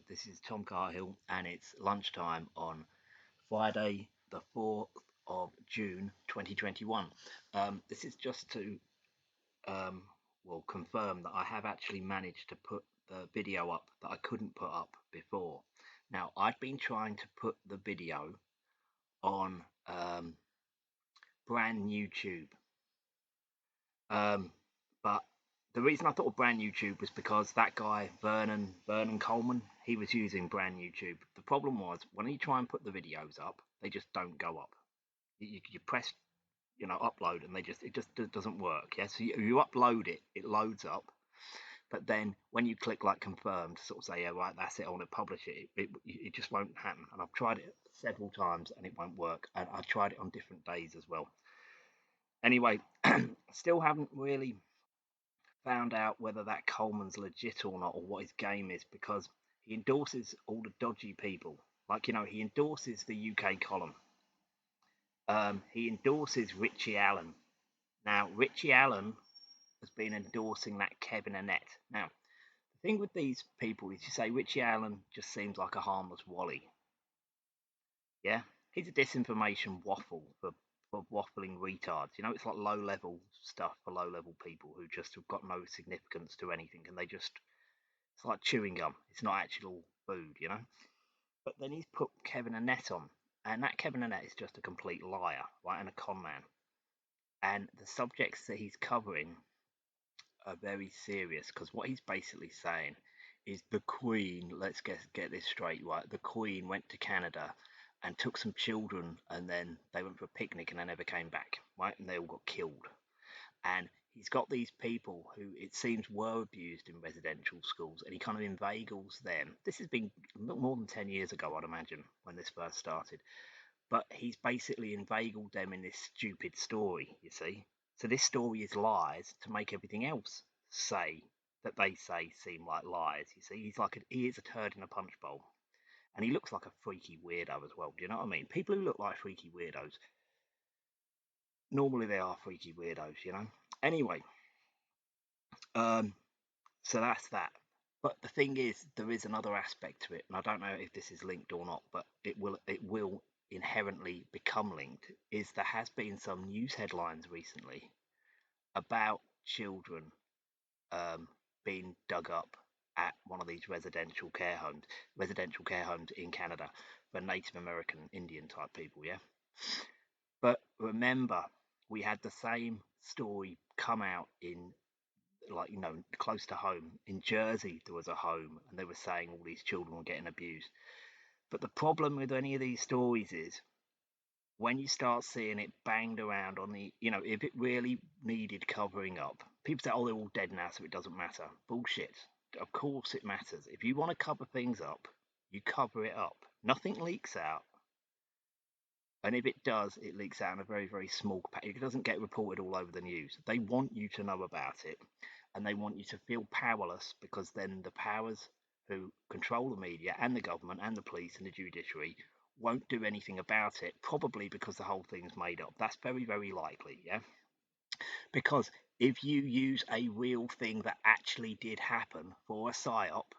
This is Tom Cahill, and it's lunchtime on Friday, the 4th of June 2021. This is just to um, confirm that I have actually managed to put the video up that I couldn't put up before. Now, I've been trying to put the video on brand YouTube, but the reason I thought of brand YouTube was because that guy Vernon Coleman, he was using brand YouTube. The problem was when you try and put the videos up, they just don't go up. You press upload and it just doesn't work. Yeah, so you upload it, it loads up, but then when you click like confirm to sort of say, yeah, right, that's it, I want to publish it just won't happen. And I've tried it several times and it won't work. And I tried it on different days as well. Anyway, still haven't really found out whether that Coleman's legit or not, or what his game is, because he endorses all the dodgy people. Like, he endorses the UK column. He endorses Richie Allen. Now, Richie Allen has been endorsing that Kevin Annett. Now, the thing with these people is you say Richie Allen just seems like a harmless Wally. Yeah? He's a disinformation waffle for waffling retards. It's like low level stuff for low level people who just have got no significance to anything and it's like chewing gum. It's not actual food. But then he's put Kevin Annett on, and that Kevin Annett is just a complete liar, right, and a con man. And the subjects that he's covering are very serious because what he's basically saying is the Queen, let's get this straight, right? The Queen went to Canada and took some children, and then they went for a picnic and they never came back, right? And they all got killed. And he's got these people who it seems were abused in residential schools, and he kind of inveigles them. This has been more than 10 years ago, I'd imagine, when this first started. But he's basically inveigled them in this stupid story, you see. So this story is lies to make everything else they say seem like lies. You see, he is a turd in a punch bowl, and he looks like a freaky weirdo as well. Do you know what I mean? People who look like freaky weirdos, normally they are freaky weirdos. Anyway, so that's that. But the thing is, there is another aspect to it, and I don't know if this is linked or not, but it will inherently become linked. Is there has been some news headlines recently about children being dug up at one of these residential care homes in Canada for Native American Indian type people, yeah. But remember, we had the same story come out in close to home. In Jersey, there was a home, and they were saying all these children were getting abused. But the problem with any of these stories is when you start seeing it banged around on if it really needed covering up, people say, oh, they're all dead now, so it doesn't matter. Bullshit. Of course it matters. If you want to cover things up, you cover it up. Nothing leaks out. And if it does, it leaks out in a very, very small capacity. It doesn't get reported all over the news. They want you to know about it, and they want you to feel powerless, because then the powers who control the media and the government and the police and the judiciary won't do anything about it, probably because the whole thing's made up. That's very, very likely, yeah? Because if you use a real thing that actually did happen for a psyop,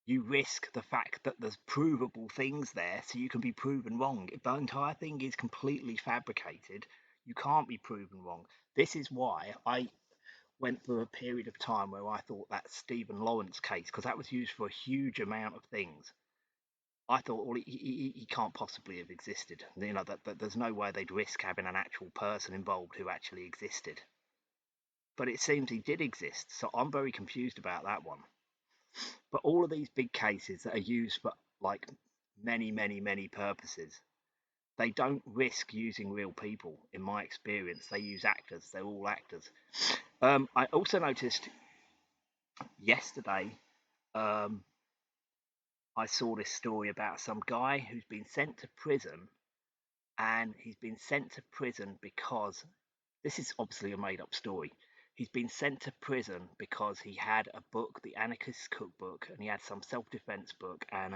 you risk the fact that there's provable things there, so you can be proven wrong. If the entire thing is completely fabricated, you can't be proven wrong. This is why I went through a period of time where I thought that Stephen Lawrence case, because that was used for a huge amount of things, I thought, well, he can't possibly have existed. That there's no way they'd risk having an actual person involved who actually existed. But it seems he did exist, so I'm very confused about that one. But all of these big cases that are used for like many, many, many purposes, they don't risk using real people. In my experience, they use actors. They're all actors. I also noticed yesterday, I saw this story about some guy who's been sent to prison, and he's been sent to prison because this is obviously a made up story. He's been sent to prison because he had a book, the Anarchist Cookbook, and he had some self-defense book, and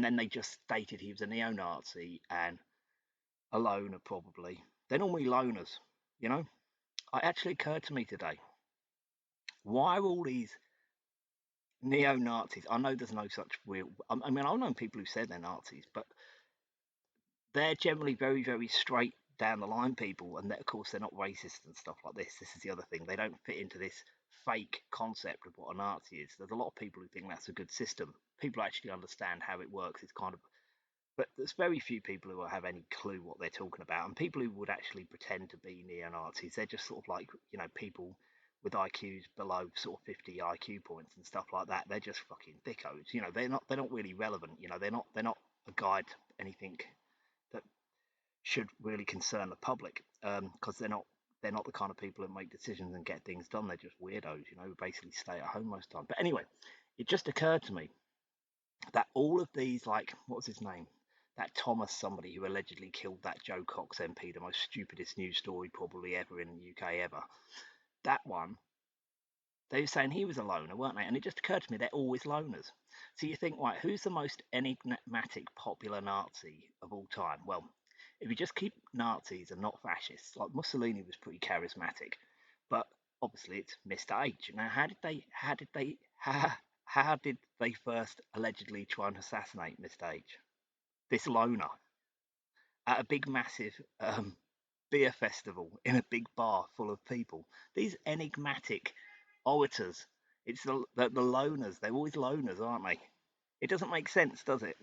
then they just stated he was a neo-Nazi and a loner, probably. They're normally loners, you know. It actually occurred to me today, why are all these neo-Nazis. I know there's no such real. I mean, I've known people who said they're Nazis, but they're generally very, very straight down the line people, and that, of course, they're not racist and stuff like this. This is the other thing. They don't fit into this fake concept of what a Nazi is. There's a lot of people who think that's a good system. People actually understand how it works. It's kind of, but there's very few people who have any clue what they're talking about, and people who would actually pretend to be neo-Nazis, they're just sort of like, people with IQs below sort of 50 IQ points and stuff like that. They're just fucking thickos. They're not really relevant. They're not a guide to anything that should really concern the public, because they're not the kind of people that make decisions and get things done. They're just weirdos, who basically stay at home most of the time. But anyway, it just occurred to me that all of these, like, what was his name? That Thomas somebody who allegedly killed that Joe Cox MP, the most stupidest news story probably ever in the UK ever. That one, they were saying he was a loner, weren't they? And it just occurred to me they're always loners. So you think, right, who's the most enigmatic popular Nazi of all time? Well, if you just keep Nazis and not fascists, like Mussolini was pretty charismatic, but obviously it's Mr. H. Now, how did they first allegedly try and assassinate Mr. H? This loner at a big, massive beer festival in a big bar full of people. These enigmatic orators. It's the loners. They're always loners, aren't they? It doesn't make sense, does it?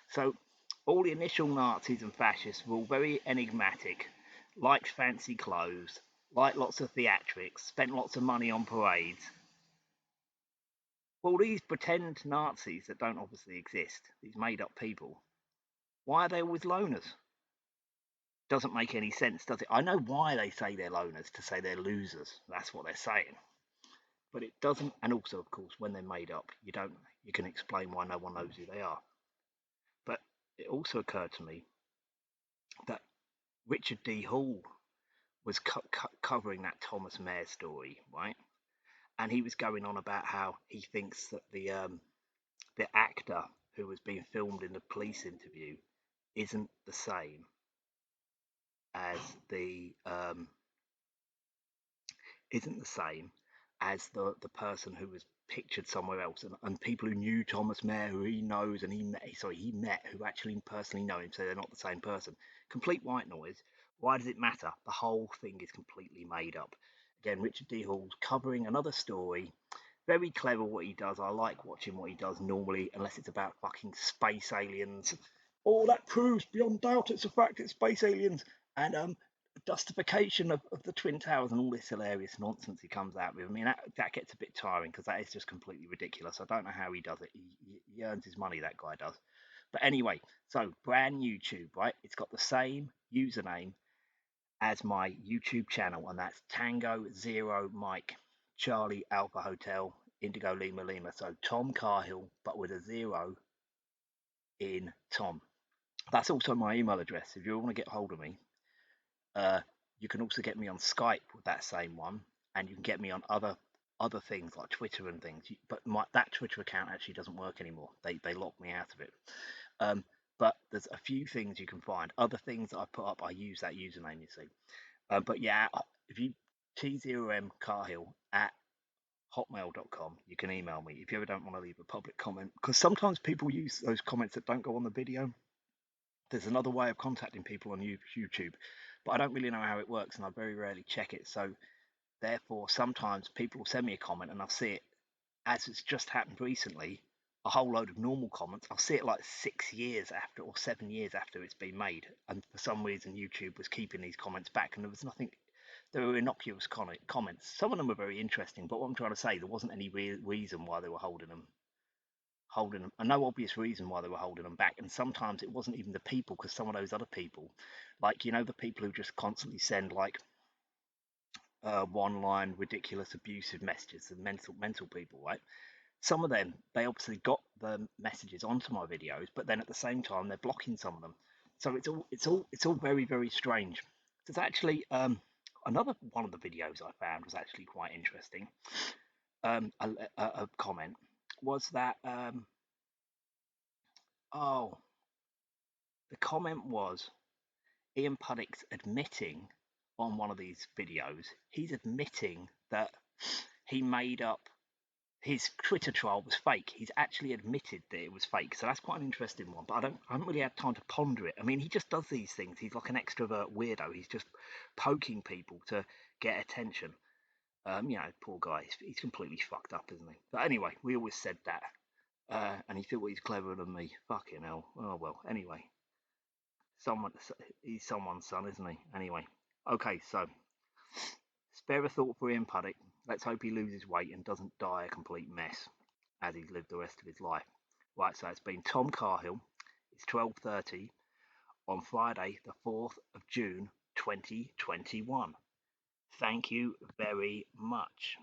So all the initial Nazis and fascists were all very enigmatic, liked fancy clothes, liked lots of theatrics, spent lots of money on parades. Well, these pretend Nazis that don't obviously exist, these made up people, why are they always loners? Doesn't make any sense, does it? I know why they say they're loners, to say they're losers. That's what they're saying. But it doesn't, and also, of course, when they're made up, you can explain why no one knows who they are. But it also occurred to me that Richard D. Hall was covering that Thomas Mayer story, right? And he was going on about how he thinks that the actor who was being filmed in the police interview isn't the same as the person who was pictured somewhere else, and people who knew Thomas Mayer, who he knows, and he met, who actually personally know him, so they're not the same person. Complete white noise. Why does it matter? The whole thing is completely made up. Again, Richard D. Hall's covering another story. Very clever what he does. I like watching what he does normally, unless it's about fucking space aliens. Oh, that proves beyond doubt it's a fact, it's space aliens. And justification of the Twin Towers and all this hilarious nonsense he comes out with. I mean, that gets a bit tiring because that is just completely ridiculous. I don't know how he does it. He earns his money, that guy does. But anyway, so brand YouTube, right? It's got the same username as my YouTube channel, and that's Tango Zero Mike Charlie Alpha Hotel Indigo Lima Lima. So Tom Cahill, but with a zero in Tom. That's also my email address. If you want to get hold of me, Uh, you can also get me on Skype with that same one, and you can get me on other things like Twitter and things. But that Twitter account actually doesn't work anymore. They locked me out of it. But there's a few things you can find. Other things that I put up, I use that username. You see. But yeah, if you t0mcahill at hotmail.com, you can email me if you ever don't want to leave a public comment, because sometimes people use those comments that don't go on the video. There's another way of contacting people on YouTube, but I don't really know how it works, and I very rarely check it. So therefore, sometimes people will send me a comment and I'll see it, as it's just happened recently, a whole load of normal comments. I'll see it like 6 years after, or 7 years after it's been made, and for some reason YouTube was keeping these comments back, and there was nothing. There were innocuous comments. Some of them were very interesting, but what I'm trying to say, there wasn't any reason why they were holding them, and no obvious reason why they were holding them back. And sometimes it wasn't even the people, because some of those other people, like, the people who just constantly send like one line ridiculous abusive messages, the mental people, right? Some of them, they obviously got the messages onto my videos, but then at the same time they're blocking some of them. So it's all very, very strange. There's actually another one of the videos I found was actually quite interesting. A comment was that oh, the comment was Ian Puddick's admitting on one of these videos, he's admitting that he made up his Twitter trial was fake. He's actually admitted that it was fake, so that's quite an interesting one. But I haven't really had time to ponder it. I mean, he just does these things. He's like an extrovert weirdo. He's just poking people to get attention. Poor guy. He's completely fucked up, isn't he? But anyway, we always said that, and he thought he's cleverer than me. Fucking hell. Oh well. Anyway, someone he's someone's son, isn't he? Anyway, okay. So spare a thought for Ian Puddock. Let's hope he loses weight and doesn't die a complete mess as he's lived the rest of his life. Right, so it's been Tom Cahill. It's 12:30 on Friday, the 4th of June, 2021. Thank you very much.